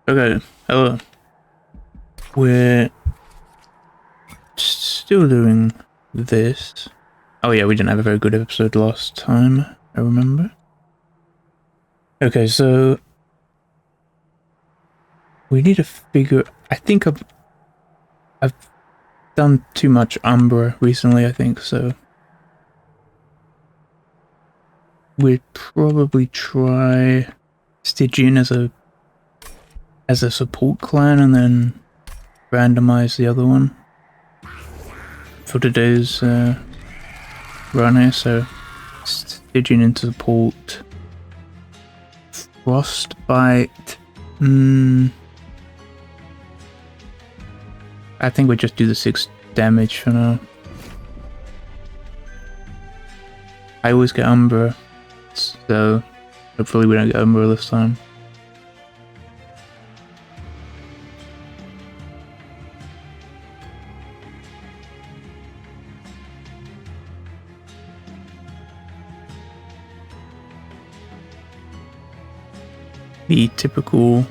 Okay, hello. We're still doing this. Oh yeah, we didn't have a very good episode last time, I remember. Okay, so we need to figure... I think I've done too much Umbra recently, I think, so we'd probably try Stygian as a support clan and then randomize the other one for today's run here. So Stygian into support, Frostbite. I think we just do the 6 damage for now. I always get Umbra, so hopefully we don't get Umbra this time. The typical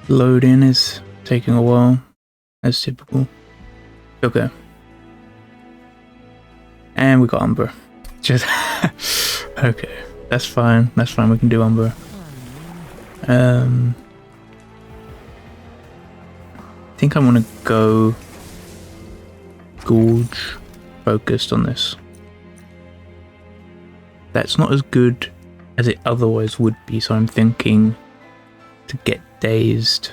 load in is taking a while, as typical. Okay. And we got Umbra. Just okay, that's fine. That's fine. We can do Umbra. I think I want to go Gorge focused on this. That's not as good as it otherwise would be, so I'm thinking to get dazed.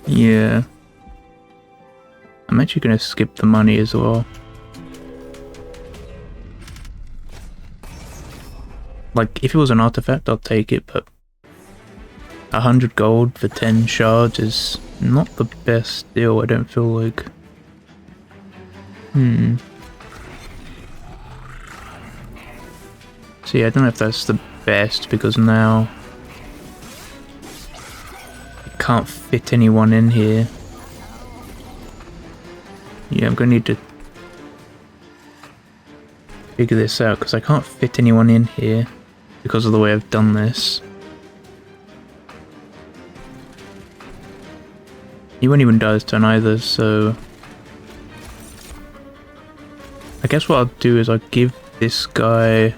Yeah. I'm actually going to skip the money as well. Like, if it was an artifact, I'll take it, but 100 gold for 10 shards is not the best deal, I don't feel like. See, I don't know if that's the best, because now I can't fit anyone in here. Yeah, I'm going to need to figure this out, because I can't fit anyone in here because of the way I've done this. He won't even die this turn either, so I guess what I'll do is I'll give this guy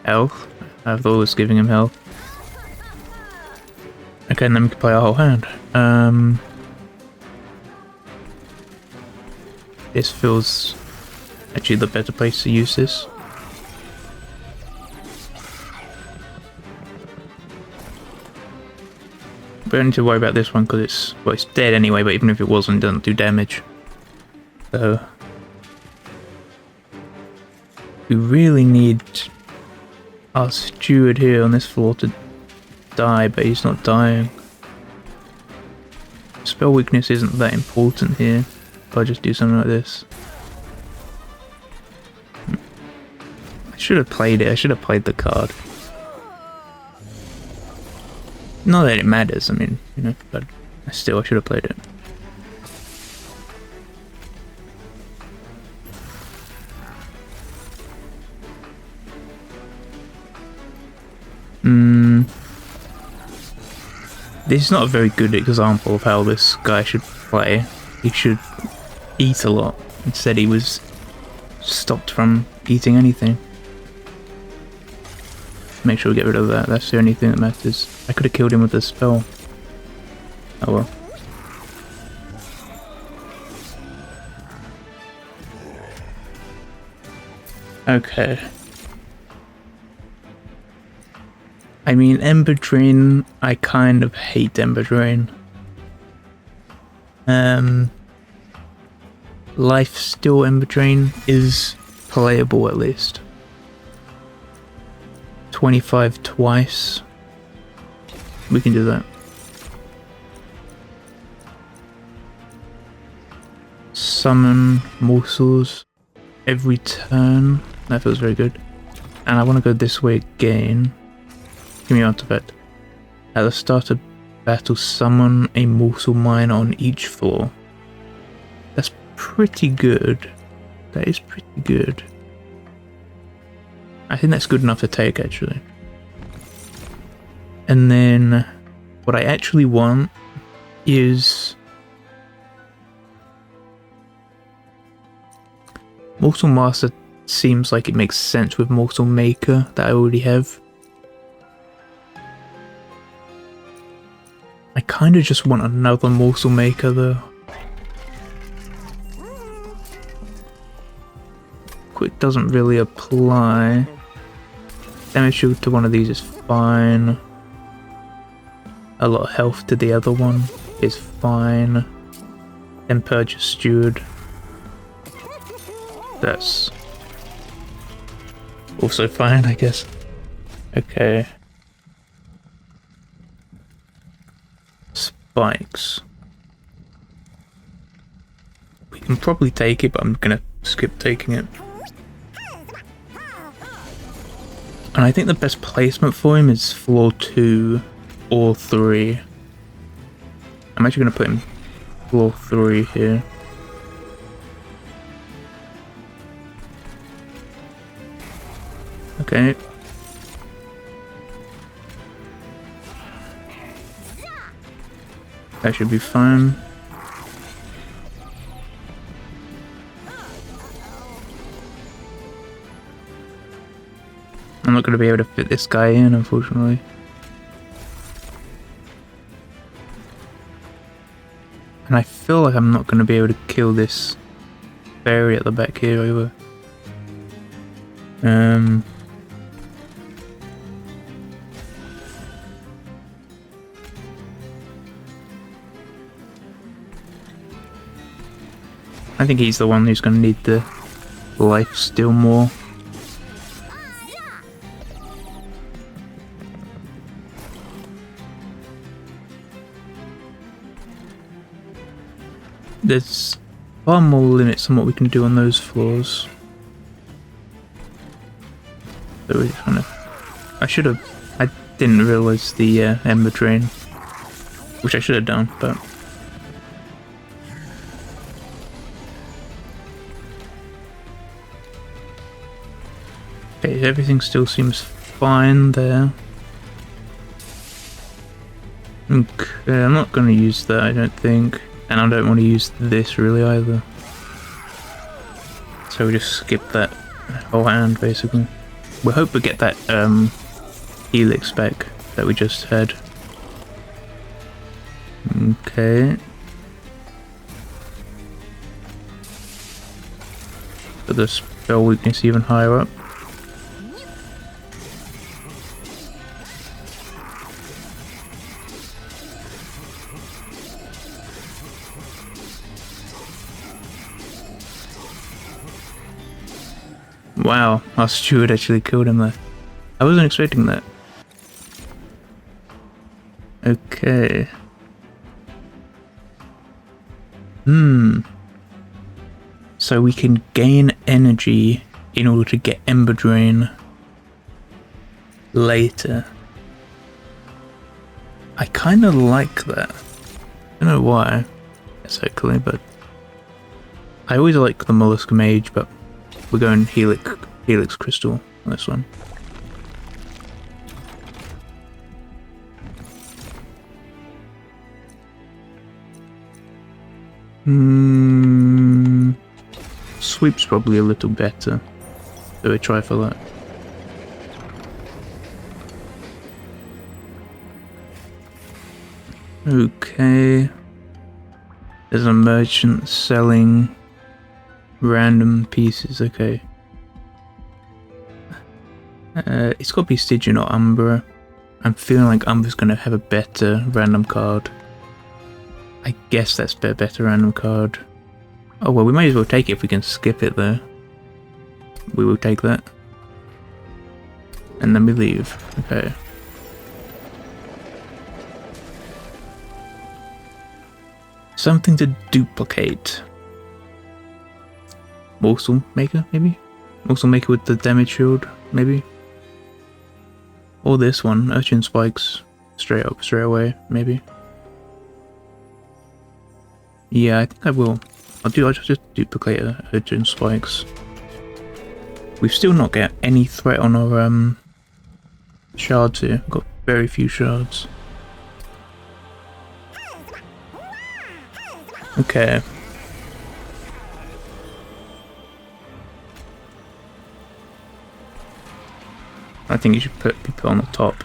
health. I thought I was giving him health. Okay, and then we can play our whole hand. This feels actually the better place to use this. We don't need to worry about this one because it's dead anyway, but even if it wasn't, it doesn't do damage. So we really need our steward here on this floor to die, but he's not dying. Spell weakness isn't that important here. I'll just do something like this. I should have played it. I should have played the card. Not that it matters, I mean, you know, but still I should have played it. This is not a very good example of how this guy should play. He should eat a lot. Instead he was stopped from eating anything. Make sure we get rid of that. That's the only thing that matters. I could have killed him with a spell. Oh well. Okay. I mean, Ember Drain, I kind of hate Ember Drain. Life Steal Ember Drain is playable at least. 25 twice. We can do that. Summon morsels every turn. That feels very good. And I want to go this way again. Give me an artifact. At the start of battle, summon a morsel mine on each floor. That's pretty good. That is pretty good. I think that's good enough to take, actually. And then what I actually want is Mortal Master. Seems like it makes sense with Mortal Maker that I already have. I kind of just want another Mortal Maker though. Quick doesn't really apply. Damage shield to one of these is fine. A lot of health to the other one is fine. And Purge Steward. That's also fine, I guess. Okay. Spikes. We can probably take it, but I'm gonna skip taking it. And I think the best placement for him is floor 2 or 3. I'm actually gonna put him floor 3 here. Okay. That should be fine. I'm not going to be able to fit this guy in, unfortunately. And I feel like I'm not going to be able to kill this fairy at the back here either. I think he's the one who's going to need the life steal more. There's far more limits on what we can do on those floors. So we're just gonna... I didn't realise the Ember Drain, which I should have done, but... Okay, everything still seems fine there. Okay, I'm not going to use that, I don't think. And I don't want to use this really either. So we just skip that whole hand, basically. We hope we get that Helix back that we just had. Okay. Put the spell weakness even higher up. Wow, our steward actually killed him there. I wasn't expecting that. Okay. So we can gain energy in order to get Ember Drain later. I kind of like that. I don't know why exactly, but I always like the Mollusk Mage, but we're going Helix Crystal on this one. Sweep's probably a little better, so we try for that. Okay. There's a merchant selling random pieces, okay. It's got to be Stygian or Umbra. I'm feeling like Umbra's going to have a better random card. I guess that's a better random card. Oh well, we might as well take it if we can skip it though. We will take that. And then we leave. Okay. Something to duplicate. Morsel Maker, maybe? Morsel Maker with the damage shield, maybe? Or this one, Urchin Spikes. Straight up, straight away, maybe? Yeah, I think I will. I'll just duplicate Urchin Spikes. We've still not got any threat on our shards here. We've got very few shards. Okay. I think you should be put on the top.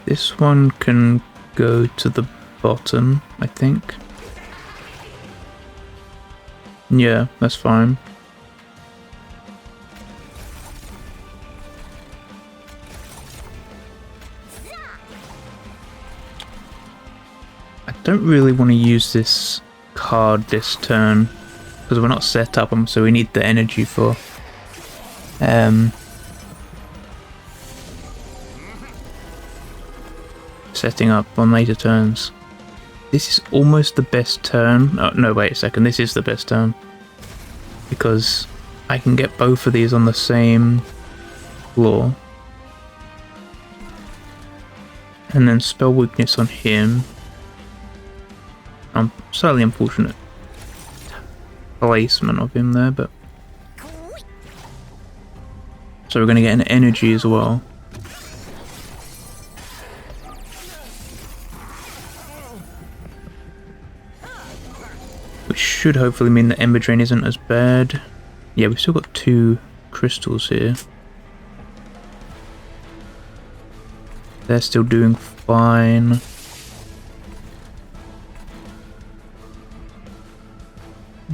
This one can go to the bottom, I think. Yeah, that's fine. I don't really want to use this card this turn because we're not set up, so we need the energy for setting up on later turns. This is almost the best turn. Oh, no, wait a second. This is the best turn because I can get both of these on the same floor. And then spell weakness on him. Slightly unfortunate placement of him there, but so we're going to get an energy as well. Which should hopefully mean that Ember Drain isn't as bad. Yeah, we've still got 2 crystals here. They're still doing fine. I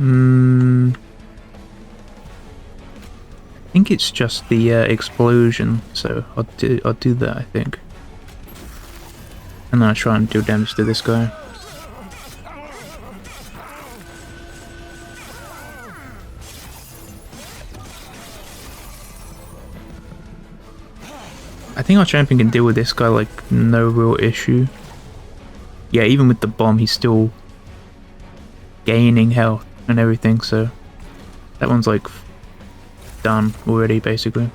think it's just the explosion, so I'll do that, I think. And then I'll try and do damage to this guy. I think our champion can deal with this guy like no real issue. Yeah, even with the bomb, he's still gaining health and everything, so that one's like done already, basically.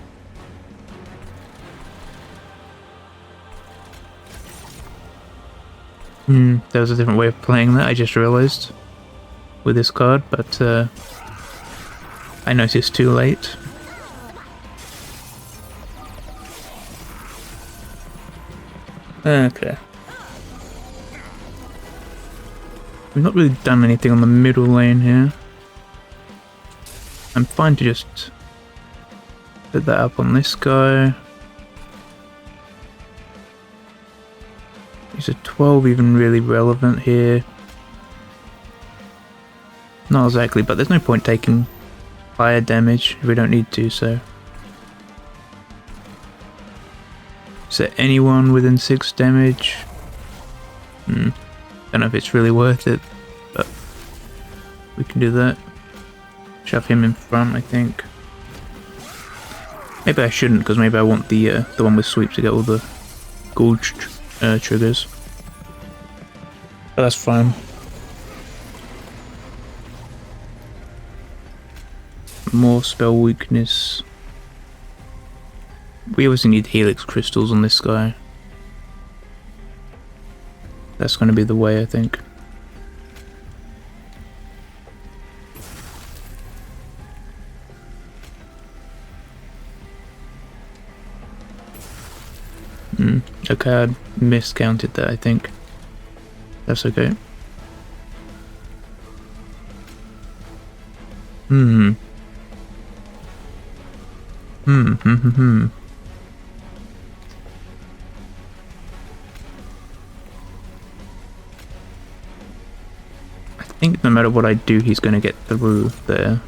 There was a different way of playing that, I just realized, with this card, but I noticed too late. Okay. We've not really done anything on the middle lane here. I'm fine to just put that up on this guy. Is a 12 even really relevant here? Not exactly, but there's no point taking fire damage if we don't need to, so. Is there anyone within 6 damage? Don't know if it's really worth it, but we can do that. Shove him in front, I think. Maybe I shouldn't, because maybe I want the one with sweep to get all the gorge triggers. But that's fine. More spell weakness. We obviously need helix crystals on this guy. That's going to be the way, I think. Okay, I miscounted that, I think. That's okay. I think no matter what I do, he's going to get through there.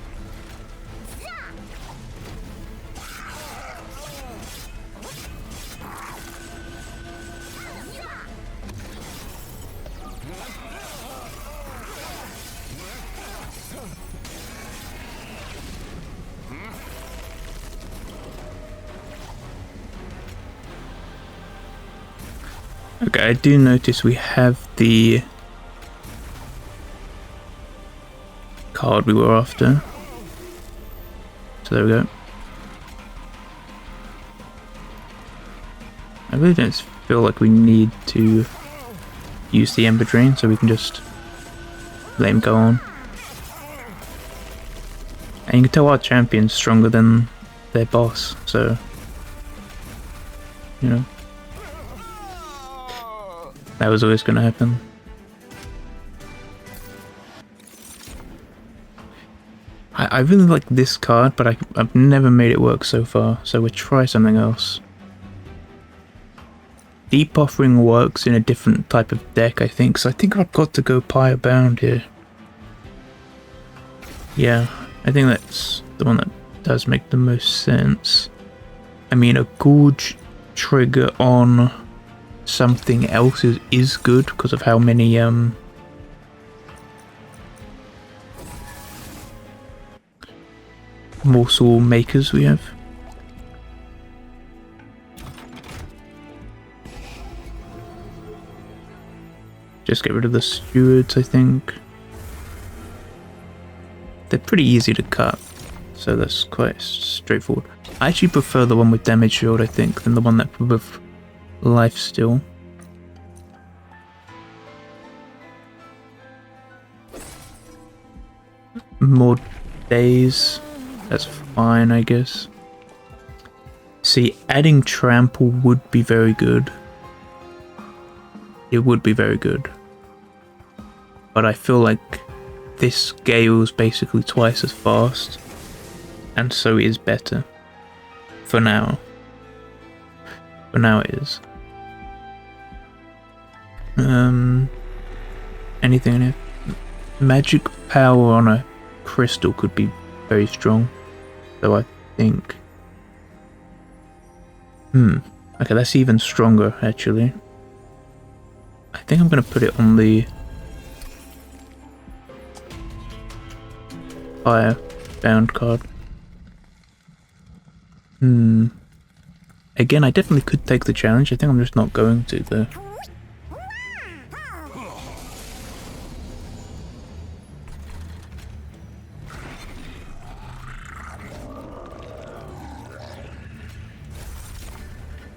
Okay, I do notice we have the card we were after. So there we go. I really don't feel like we need to use the Ember Drain, so we can just let him go on. And you can tell our champion's stronger than their boss, so... You know. That was always going to happen. I really like this card, but I've never made it work so far, so we'll try something else. Deep Offering works in a different type of deck, I think, so I think I've got to go Pyre Bound here. Yeah, I think that's the one that does make the most sense. I mean, a Gorge trigger on something else is good because of how many morsel makers we have. Just get rid of the stewards, I think. They're pretty easy to cut, so that's quite straightforward. I actually prefer the one with damage shield, I think, than the one that with life steal. More days. That's fine, I guess. See, adding trample would be very good. It would be very good. But I feel like this scales basically twice as fast. And so it is better. For now. For now it is. Anything in here? Magic power on a crystal could be very strong. So I think... Okay, that's even stronger, actually. I think I'm going to put it on the... Fire bound card. Again, I definitely could take the challenge. I think I'm just not going to, though.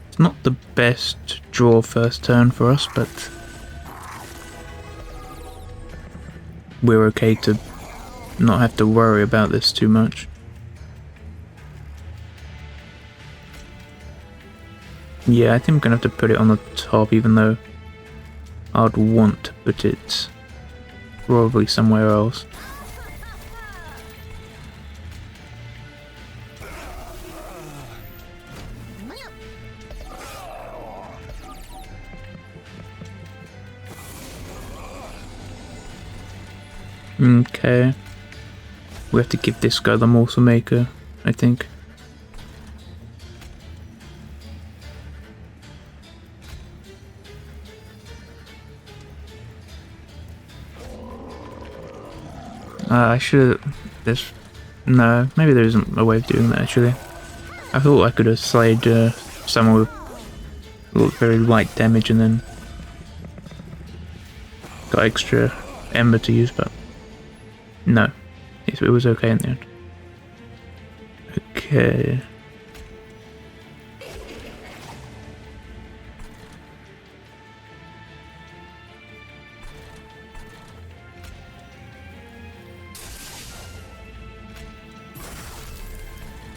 It's not the best draw first turn for us, but we're okay to not have to worry about this too much. Yeah, I think I'm gonna have to put it on the top, even though I'd want to put it probably somewhere else. Okay. We have to give this guy the morsel maker, I think. I should... No, maybe there isn't a way of doing that, actually. I thought I could have slayed someone with very light damage and then got extra ember to use, but no. It was okay in the end. Okay.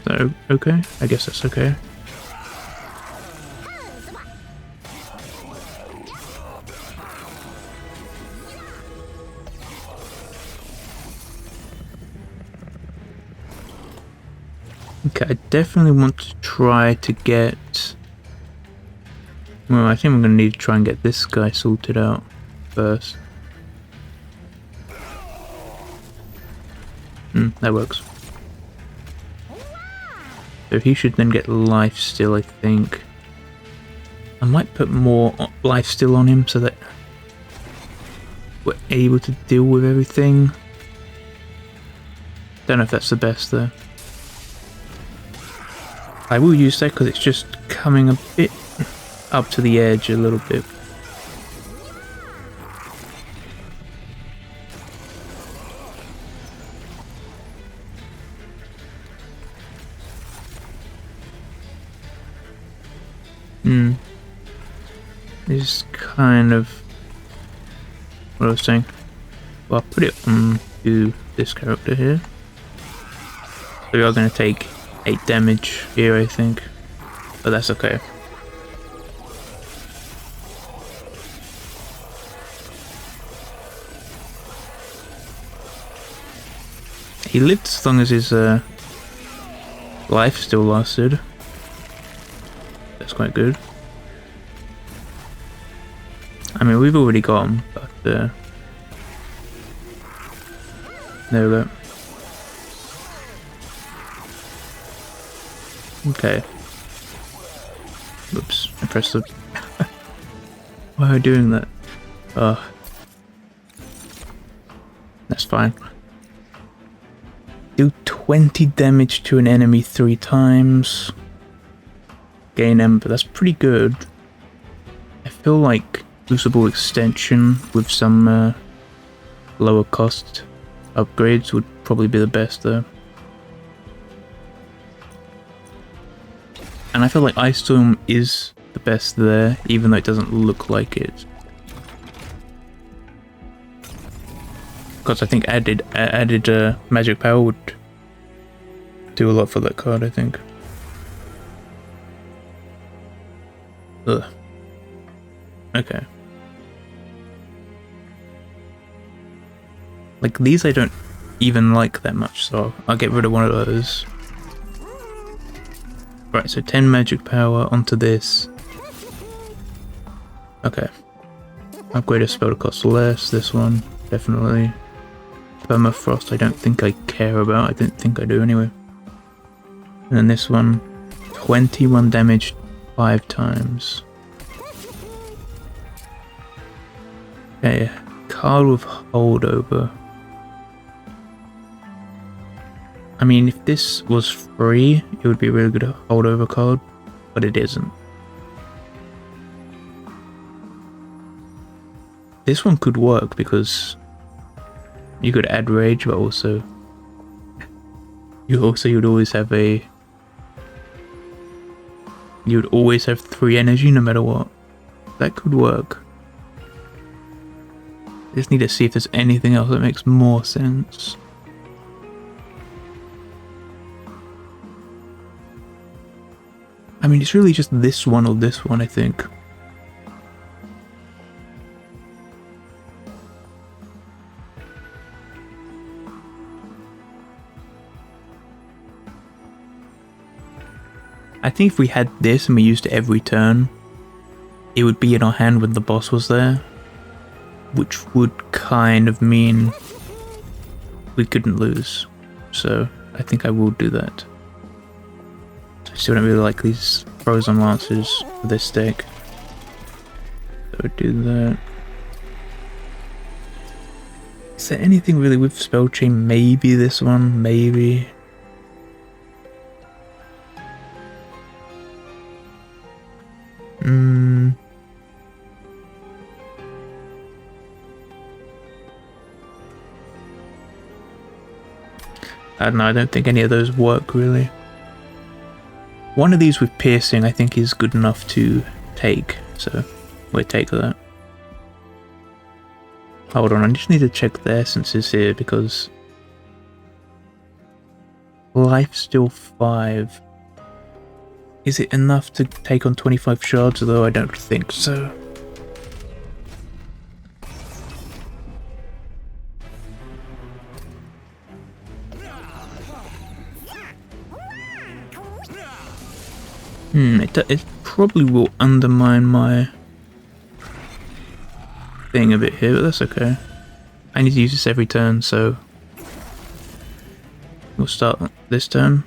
So, okay, I guess that's okay. Okay, I definitely want to try to get... Well, I think I'm going to need to try and get this guy sorted out first. That works. So he should then get life steal, I think. I might put more life steal on him so that we're able to deal with everything. Don't know if that's the best though. I will use that because it's just coming a bit up to the edge a little bit. This is kind of what I was saying. Well, I'll put it on to this character here. So we are going to take 8 damage here, I think. But that's okay. He lived as long as his life still lasted. That's quite good. I mean, we've already got him, but there we go. Okay. Oops, I pressed the... Why am I doing that? Oh. That's fine. Do 20 damage to an enemy 3 times. Gain Ember, that's pretty good. I feel like Crucible Extension with some lower cost upgrades would probably be the best though. And I feel like Ice Storm is the best there, even though it doesn't look like it. Because I think added magic power would do a lot for that card, I think. Ugh. Okay. Like, these I don't even like that much, so I'll get rid of one of those. Right, so 10 magic power onto this. Okay. Upgrade a spell to cost less, this one, definitely. Permafrost I don't think I care about, I don't think I do anyway. And then this one, 21 damage 5 times. Okay, card with holdover. I mean, if this was free, it would be a really good holdover card, but it isn't. This one could work because you could add rage, but also you'd always have a... You'd always have 3 energy no matter what. That could work. I just need to see if there's anything else that makes more sense. I mean, it's really just this one or this one, I think. I think if we had this and we used it every turn, it would be in our hand when the boss was there, which would kind of mean we couldn't lose. So I think I will do that. I still don't really like these frozen lancers for this deck. So I would do that. Is there anything really with Spell Chain? Maybe this one, maybe. I don't know, I don't think any of those work really. One of these with piercing I think is good enough to take, so we'll take that. Hold on, I just need to check the essences here because life's still 5. Is it enough to take on 25 shards? Though I don't think so. It probably will undermine my thing a bit here, but that's okay. I need to use this every turn, so we'll start this turn.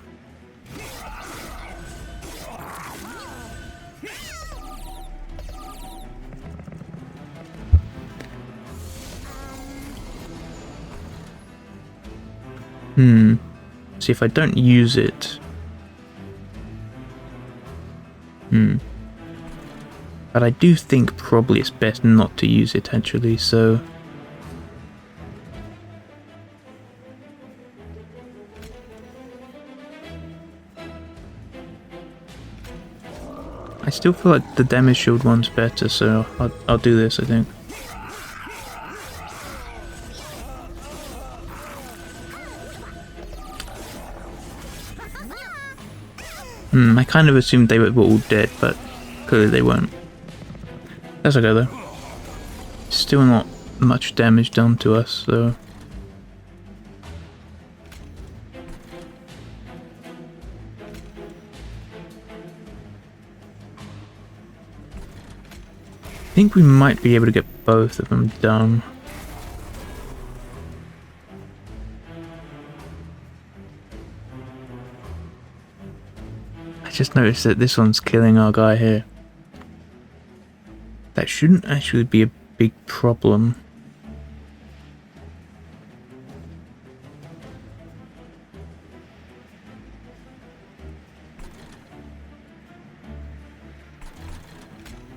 See, if I don't use it... But I do think probably it's best not to use it, actually, so... I still feel like the damage shield one's better, so I'll do this, I think. I kind of assumed they were all dead, but clearly they weren't. That's okay though. Still not much damage done to us, so... I think we might be able to get both of them done. I just noticed that this one's killing our guy here. That shouldn't actually be a big problem.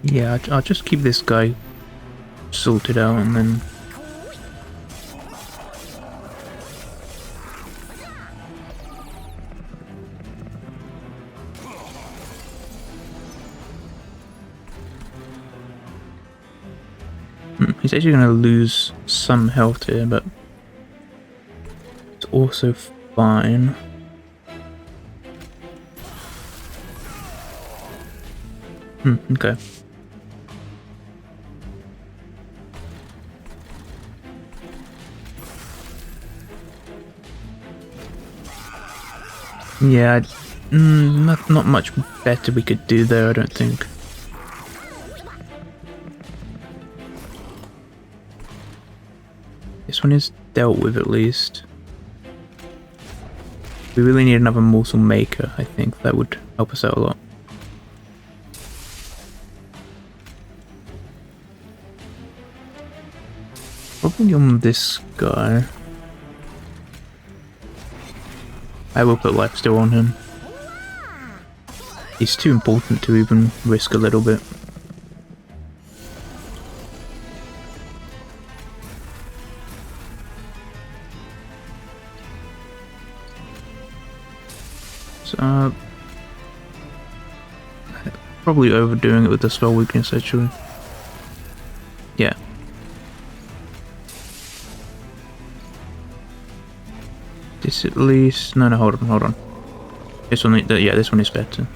Yeah, I'll just keep this guy sorted out and then... He's actually going to lose some health here, but it's also fine. Okay. Yeah, not much better we could do there, I don't think. This one is dealt with at least. We really need another morsel maker, I think. That would help us out a lot. Probably on this guy. I will put lifesteal on him. He's too important to even risk a little bit. So, probably overdoing it with the spell weakness actually. Yeah. This at least... No, hold on. This one, yeah, this one is better.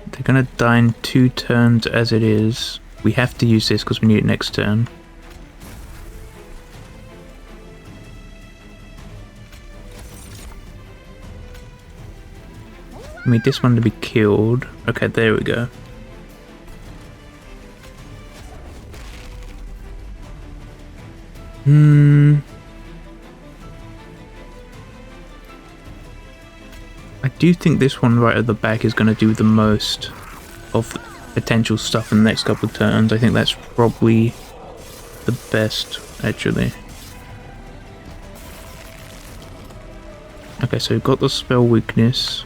They're gonna die in 2 turns as it is. We have to use this because we need it next turn. I need this one to be killed. Okay, there we go. I do think this one right at the back is going to do the most of the potential stuff in the next couple of turns. I think that's probably the best, actually. Okay, so we've got the spell weakness.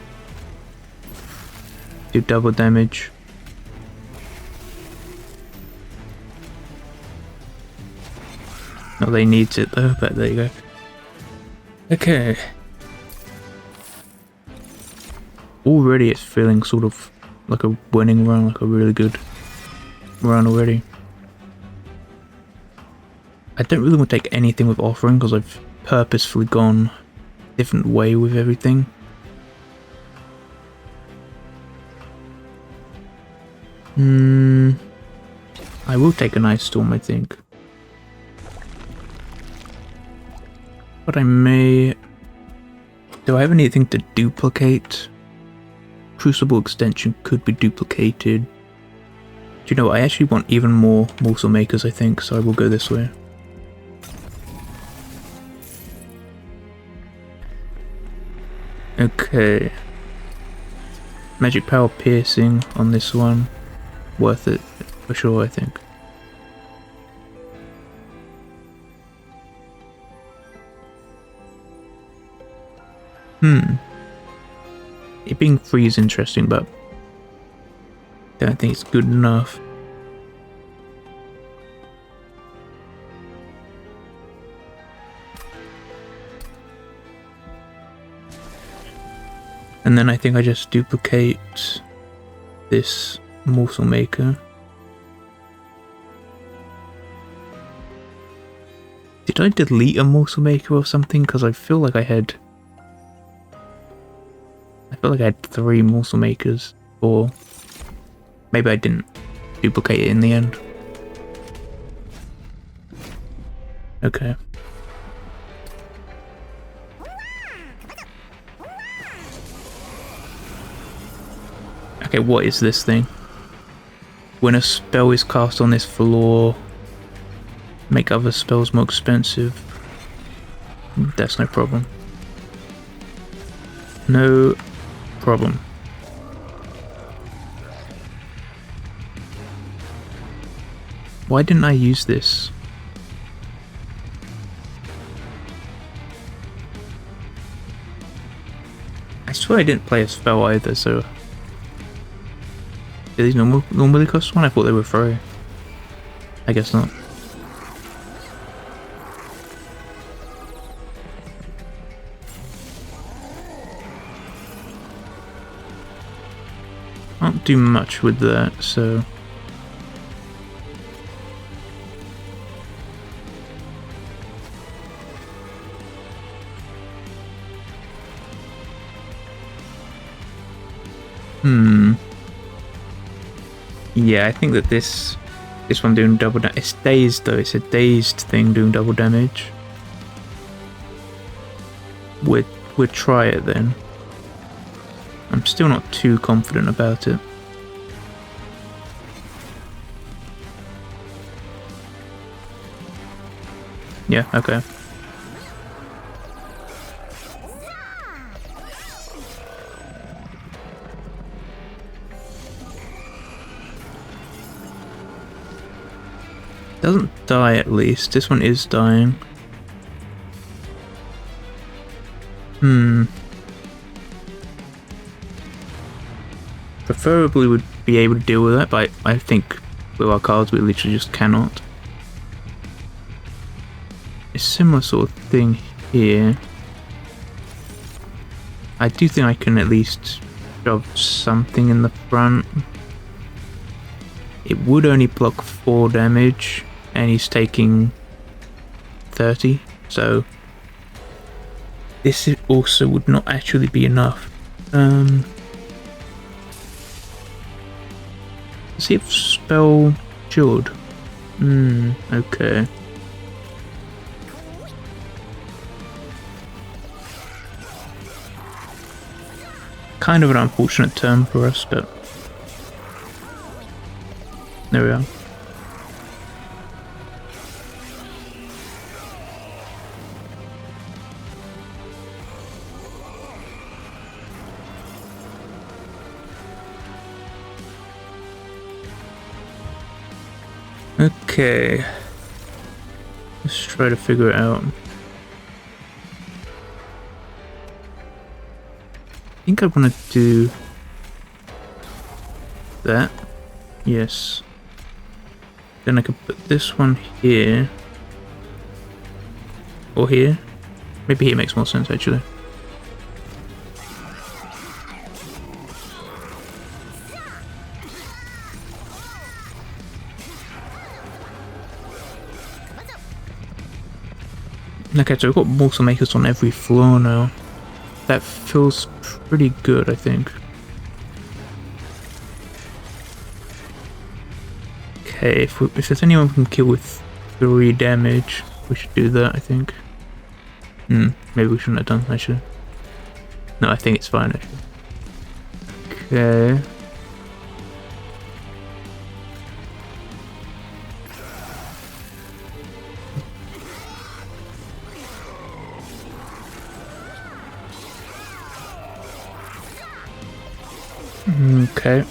Do double damage. Nobody needs it though, but there you go. Okay. Already it's feeling sort of like a winning run, like a really good run already. I don't really want to take anything with offering because I've purposefully gone a different way with everything. I will take an Ice Storm, I think. But I may... Do I have anything to duplicate? Crucible Extension could be duplicated. Do you know what? I actually want even more morsel makers, I think, so I will go this way. Okay. Magic Power Piercing on this one. Worth it, for sure, I think. It being free is interesting, but I don't think it's good enough. And then I think I just duplicate this morsel maker. Did I delete a morsel maker or something? Because I feel like I had 3 morsel makers, or maybe I didn't duplicate it in the end. Okay. Okay, what is this thing? When a spell is cast on this floor, make other spells more expensive. That's no problem. No problem. Why didn't I use this? I swear I didn't play a spell either, so... Do these normally cost 1? I thought they were free. I guess not. Can't do much with that, so... Yeah, I think that this one doing double damage. It's dazed though, it's a dazed thing doing double damage. We'd try it then. I'm still not too confident about it. Yeah, okay. Doesn't die at least. This one is dying. Preferably would be able to deal with that, but I think with our cards we literally just cannot. A similar sort of thing here. I do think I can at least shove something in the front. It would only block 4 damage, and he's taking 30, so this also would not actually be enough. Let's see if spell should. Okay. Kind of an unfortunate turn for us, but there we are. Okay. Let's try to figure it out. I think I want to do that. Yes. Then I could put this one here. Or here. Maybe here makes more sense actually. Okay, so we've got morsel makers on every floor now. That feels pretty good, I think. Okay, if there's anyone we can kill with 3 damage, we should do that, I think. Maybe we shouldn't have done, actually. No, I think it's fine, actually. Okay. Okay.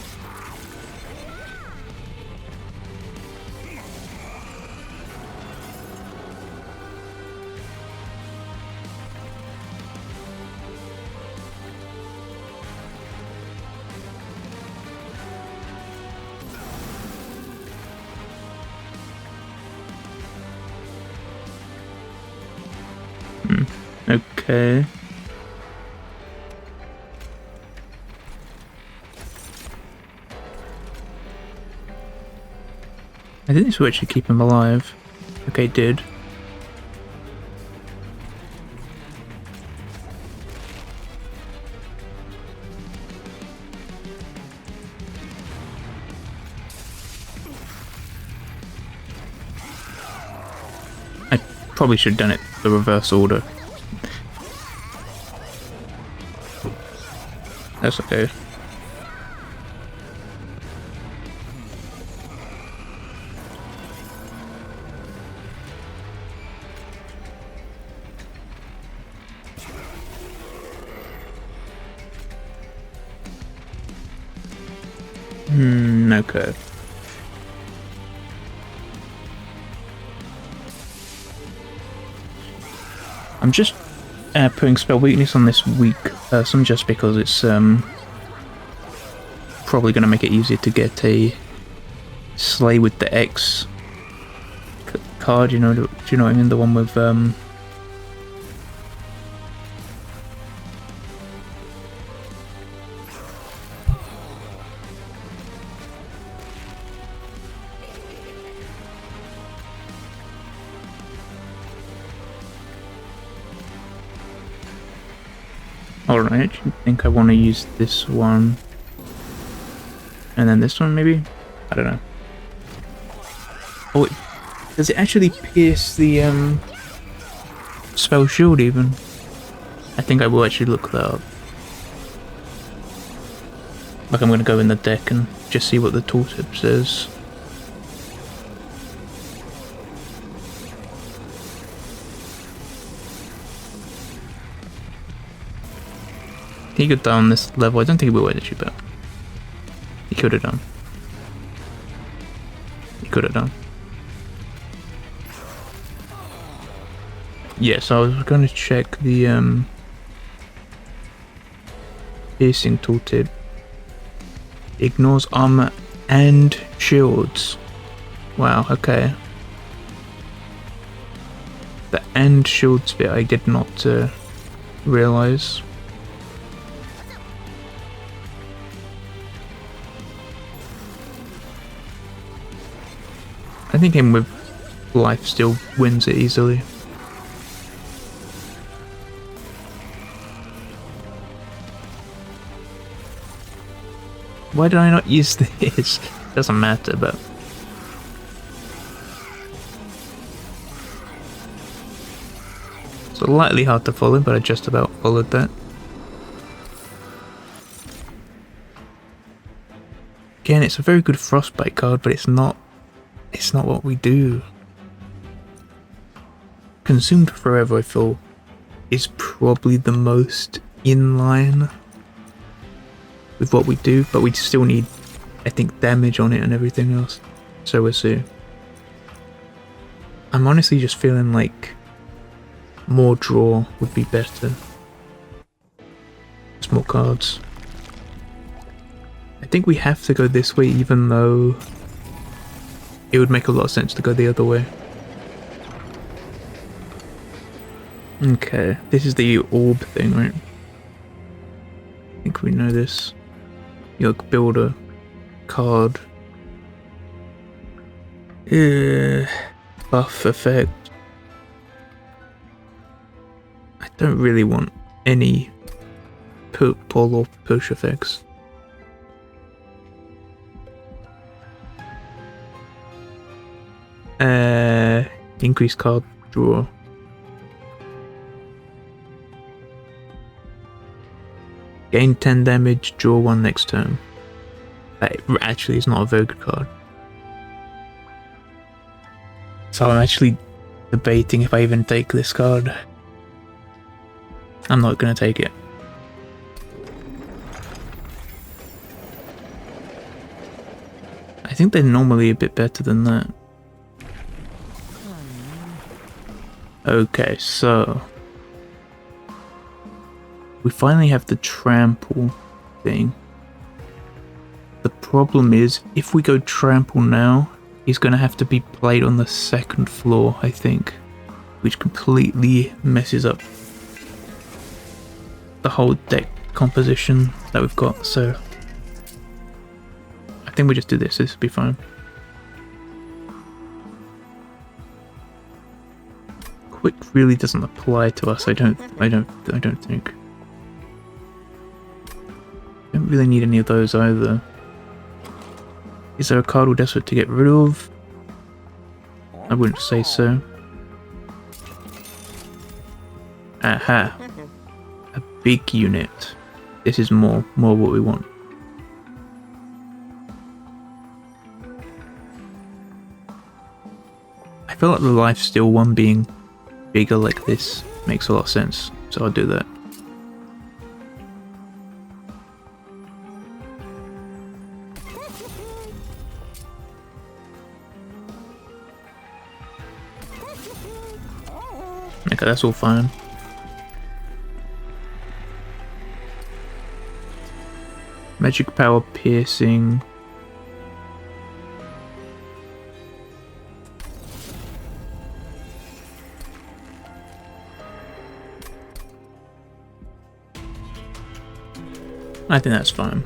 Okay. I think this will actually keep him alive. Okay, it did. Probably should have done it the reverse order. That's okay. Okay. I'm just putting spell weakness on this weak person just because it's probably going to make it easier to get a Slay with the X card, you know, do you know what I mean? The one with Alright, I think I want to use this one. And then this one, maybe? I don't know. Oh, does it actually pierce the spell shield even? I think I will actually look that up. Like, I'm going to go in the deck and just see what the tooltip says. He could die on this level. I don't think he will actually, but he could have done. He could have done. Yes, I was going to check the piercing tooltip. Ignores armor and shields. Wow, okay. The and shields bit I did not realize. I think him with life still wins it easily. Why did I not use this? Doesn't matter, but... It's slightly hard to follow, but I just about followed that. Again, it's a very good Frostbite card, but it's not what we do. Consumed Forever, I feel, is probably the most in line with what we do, but we still need, I think, damage on it and everything else. So we'll see. I'm honestly just feeling like more draw would be better. Just more cards. I think we have to go this way, even though it would make a lot of sense to go the other way. Okay, this is the orb thing, right? I think we know this. You build a card. Buff effect. I don't really want any pull or push effects. Increase card draw. Gain 10 damage, draw 1 next turn. That actually is not a very good card. So I'm actually debating if I even take this card. I'm not going to take it. I think they're normally a bit better than that. Okay, so we finally have the trample thing. The problem is, if we go trample now, he's going to have to be played on the second floor, I think, which completely messes up the whole deck composition that we've got. So I think we just do this. This will be fine. Quick really doesn't apply to us. I don't think. Don't really need any of those either. Is there a card we're desperate to get rid of? I wouldn't say so. Aha. A big unit. This is more what we want. I feel like the lifesteal one being bigger like this makes a lot of sense, so I'll do that. Okay, that's all fine. Magic power piercing. I think that's fine.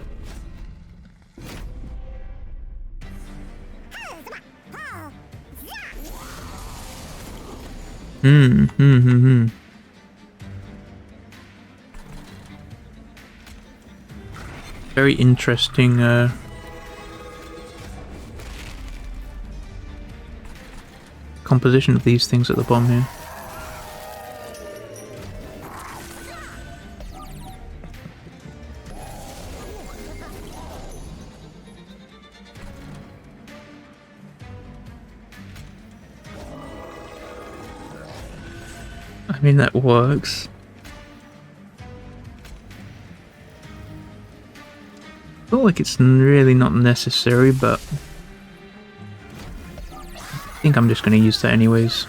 Very interesting, composition of these things at the bottom here. I mean, that works. I feel like it's really not necessary, but I think I'm just going to use that anyways.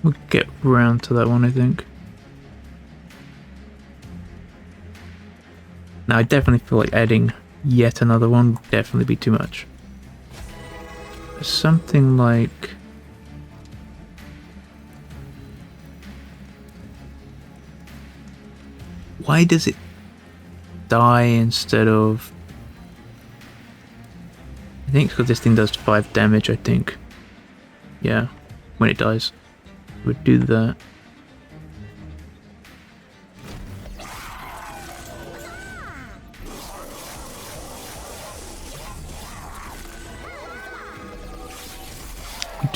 We'll get round to that one, I think. Now, I definitely feel like adding yet another one would definitely be too much. Something like... Why does it die instead of... I think because this thing does 5 damage, I think. Yeah, when it dies. We'd do that.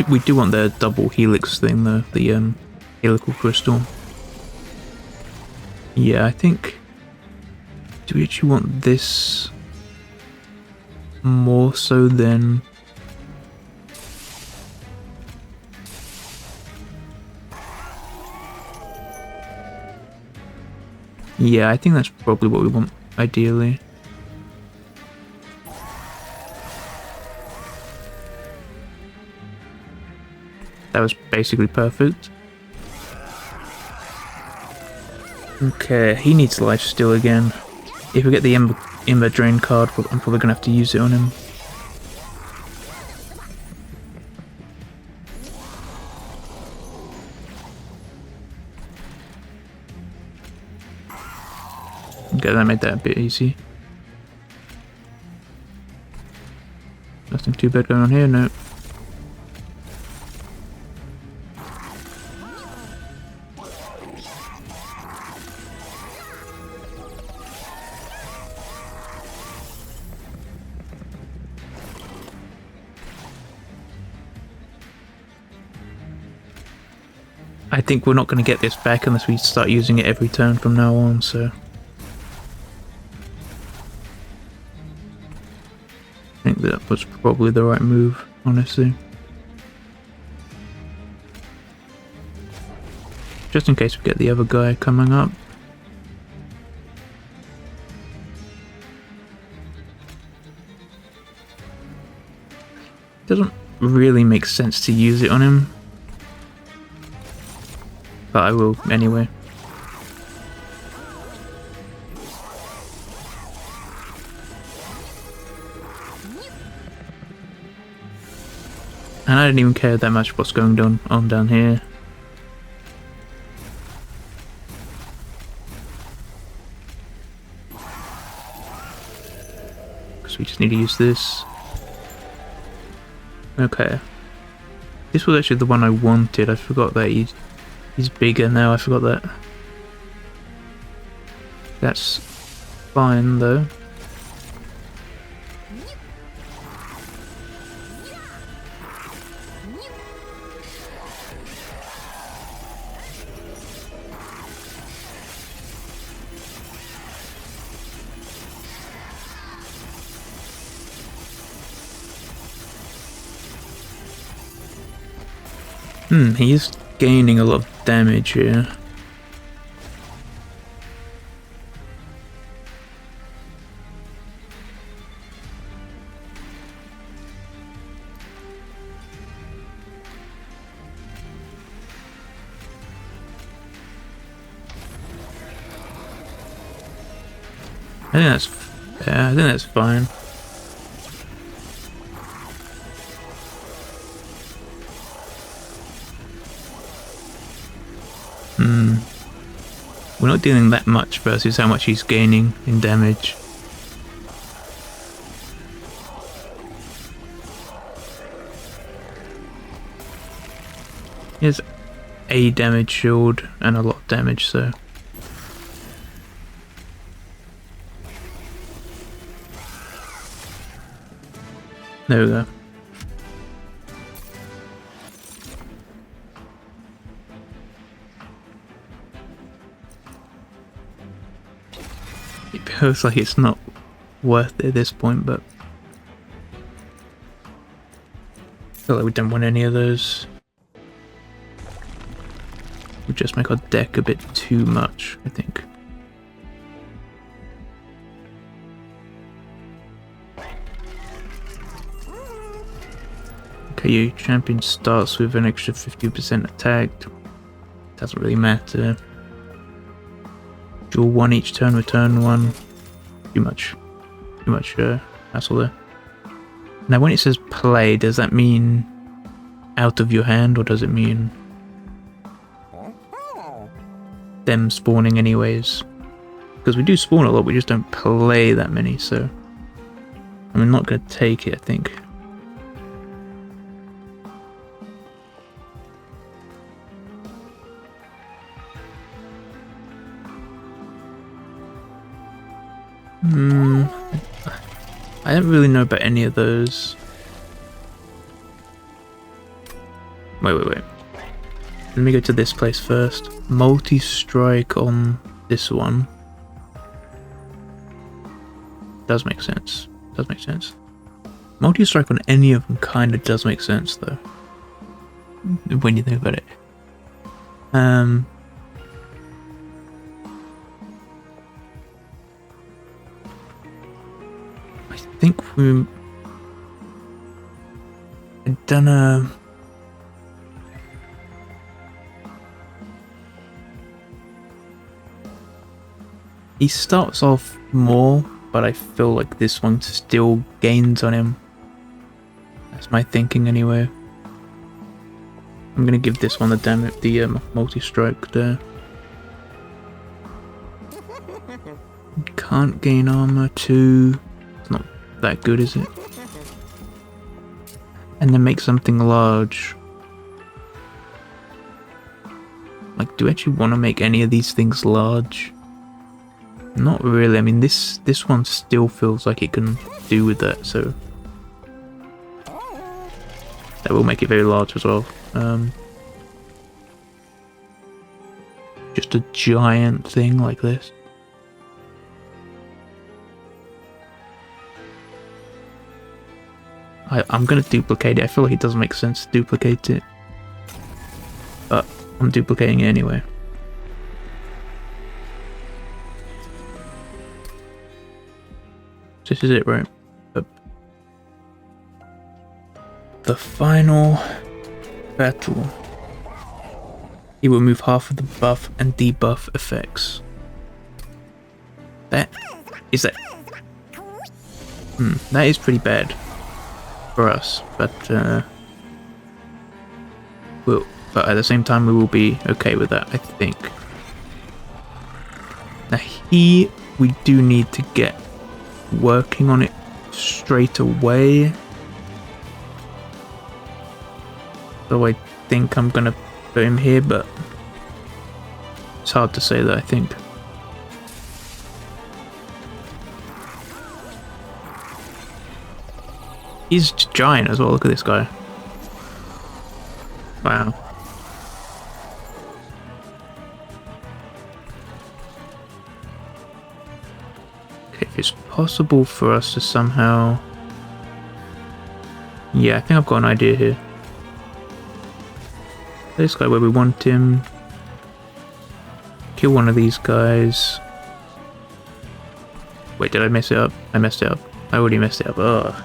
We do want the double helix thing, though, the helical crystal. Yeah, I think... Do we actually want this more so than... Yeah, I think that's probably what we want, ideally. That was basically perfect. Okay, he needs lifesteal again. If we get the Ember Drain card, I'm probably going to have to use it on him. Okay, that made that a bit easy. Nothing too bad going on here, no. I think we're not going to get this back unless we start using it every turn from now on, so... I think that was probably the right move, honestly. Just in case we get the other guy coming up. Doesn't really make sense to use it on him. But I will anyway. And I don't even care that much what's going on down here. Because we just need to use this. Okay. This was actually the one I wanted. I forgot that he's bigger now. I forgot that. That's fine though. He's gaining a lot of damage here. I think that's fair. I think that's fine. We're not dealing that much versus how much he's gaining in damage. He has a damage shield and a lot of damage, so there we go. It feels like it's not worth it at this point, but I feel like we don't want any of those. We just make our deck a bit too much, I think. Okay, your champion starts with an extra 50% attack. Doesn't really matter. Draw one each turn, return one. Too much hassle there. Now when it says play, does that mean out of your hand, or does it mean them spawning anyways? Because we do spawn a lot, we just don't play that many, so I'm not going to take it, I think. I don't really know about any of those. Wait. Let me go to this place first. Multi-strike on this one. Does make sense. Does make sense. Multi-strike on any of them kind of does make sense, though. When you think about it. I think we... I don't know... He starts off more, but I feel like this one still gains on him. That's my thinking anyway. I'm gonna give this one the multi-strike there. Can't gain armor too. It's not that good, is it? And then make something large. Like, do I actually want to make any of these things large? Not really. I mean, this one still feels like it can do with that, so that will make it very large as well. Just a giant thing like this. I'm gonna duplicate it. I feel like it doesn't make sense to duplicate it, but I'm duplicating it anyway. This is it, right? Yep. The final battle. He will remove half of the buff and debuff effects. That is that. That is pretty bad for us, but but at the same time we will be okay with that, I think. Now we do need to get working on it straight away. So I think I'm gonna put him here, but it's hard to say that, I think. He's giant as well. Look at this guy. Wow. Okay, if it's possible for us to somehow... Yeah, I think I've got an idea here. This guy where we want him. Kill one of these guys. Wait, did I mess it up? I messed it up. I already messed it up. Ugh.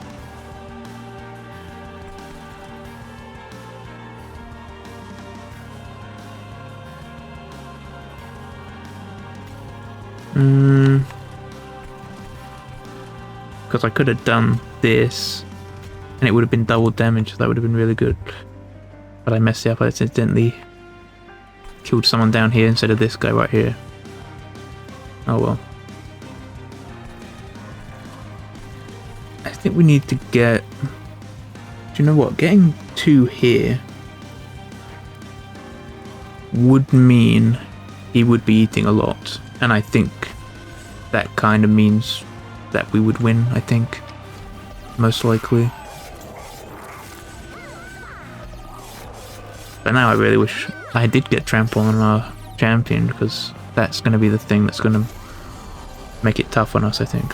Because I could have done this and it would have been double damage, so that would have been really good. But I messed it up. I accidentally killed someone down here instead of this guy right here. Oh well. I think we need to get... Do you know what? Getting 2 here would mean he would be eating a lot. And I think that kind of means that we would win, I think. Most likely. But now I really wish I did get trample on our champion, because that's going to be the thing that's going to make it tough on us, I think.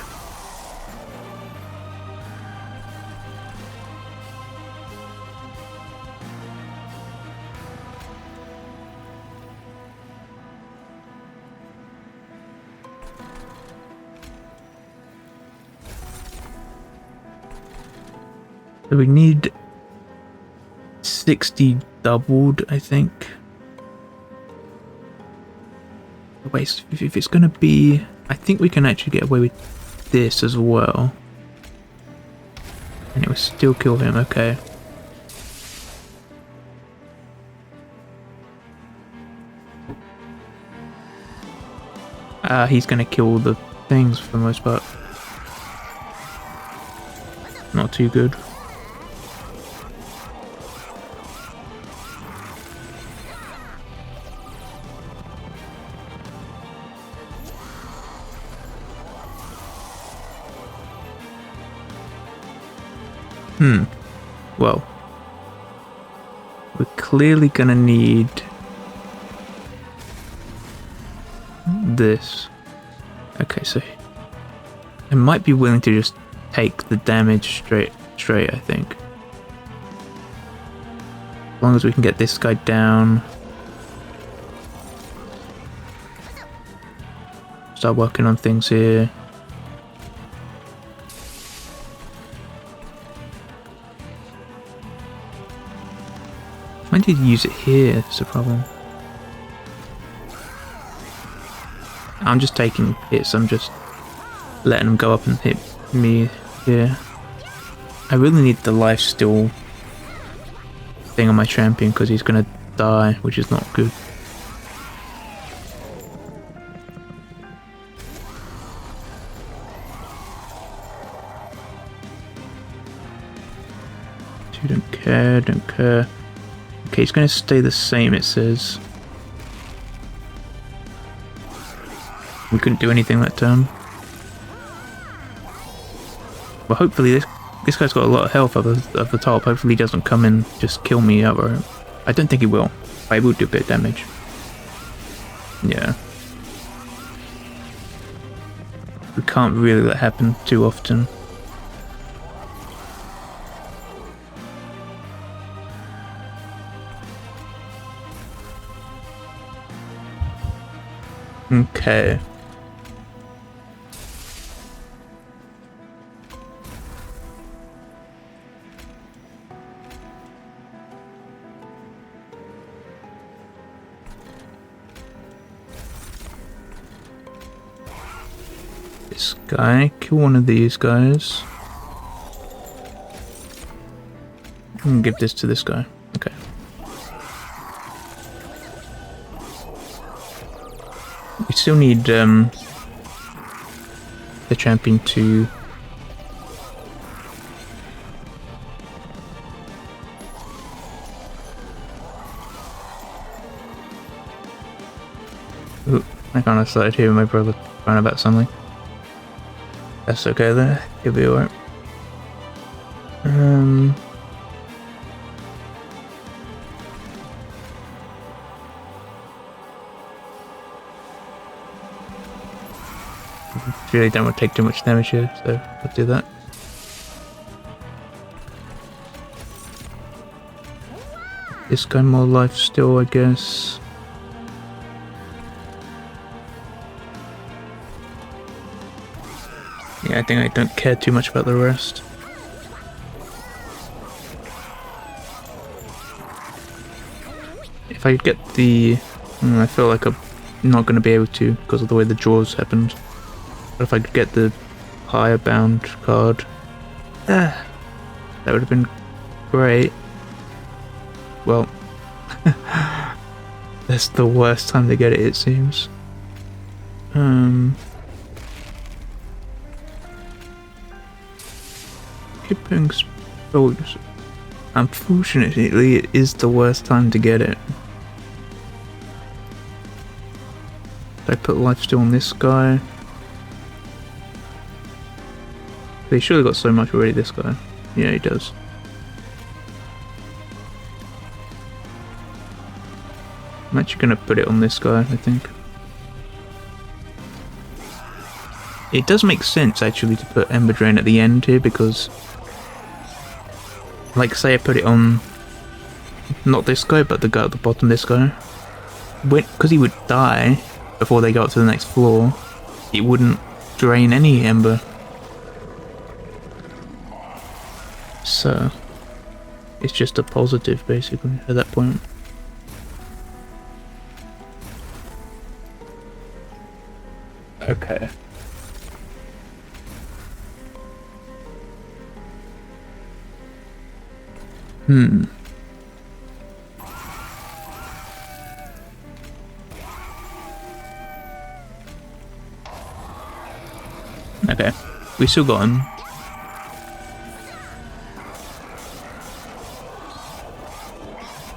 So we need 60 doubled, I think. Wait, if it's gonna be... I think we can actually get away with this as well. And it will still kill him, okay. He's gonna kill the things for the most part. Not too good. Well, we're clearly gonna need this. Okay, so I might be willing to just take the damage straight, I think. As long as we can get this guy down. Start working on things here. I need to use it here, that's the problem. I'm just taking hits, I'm just letting them go up and hit me here. I really need the lifesteal thing on my champion because he's gonna die, which is not good. Don't care, don't care. Okay, he's going to stay the same, it says. We couldn't do anything that turn. Well, hopefully this guy's got a lot of health up the top. Hopefully he doesn't come in just kill me outright. I don't think he will. But he will do a bit of damage. Yeah. We can't really let that happen too often. Okay. This guy, kill one of these guys. And give this to this guy. Okay. We still need the champion to ooh, I kind of started hearing my brother crying about something. That's okay there, he'll be alright. Really don't want to take too much damage here, so I'll do that. This guy more life still, I guess. Yeah, I think I don't care too much about the rest. If I could get the... I feel like I'm not going to be able to because of the way the draws happened. But if I could get the higher bound card, that would have been great. Well, that's the worst time to get it, it seems. Keeping spells. Unfortunately, it is the worst time to get it. I put lifesteal on this guy. He should have got so much already, this guy. Yeah, he does. I'm actually going to put it on this guy, I think. It does make sense, actually, to put Ember Drain at the end here, because... Like, say I put it on... Not this guy, but the guy at the bottom, this guy. Because he would die before they go up to the next floor, it wouldn't drain any Ember. So... It's just a positive, basically, at that point. Okay. Okay. We still got him.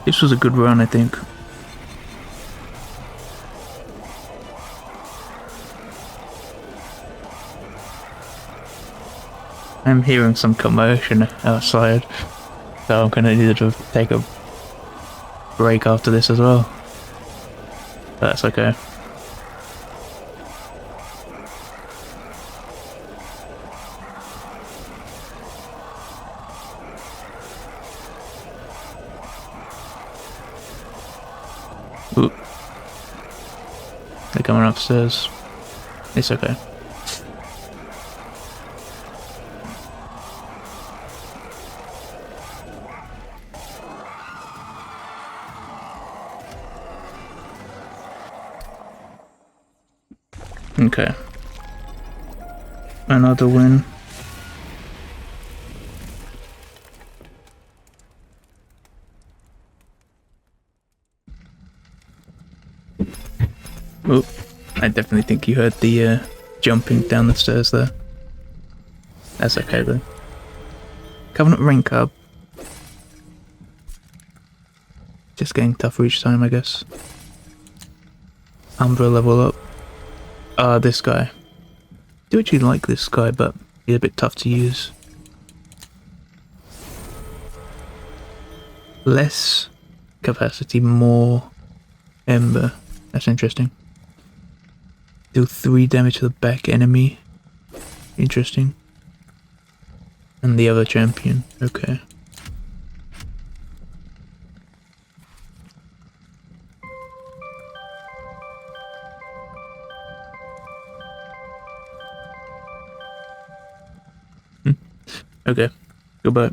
This was a good run, I think. I'm hearing some commotion outside, so I'm gonna need to take a break after this as well. But that's okay. Ooh. They're coming upstairs. It's okay. Okay. Another win. Oh, I definitely think you heard the jumping down the stairs there. That's okay though. Covenant rank up. Just getting tougher each time, I guess. Umbra level up. This guy. I do actually like this guy, but he's a bit tough to use. Less capacity, more Ember. That's interesting. Deal 3 damage to the back enemy. Interesting. And the other champion. Okay. Okay. Goodbye.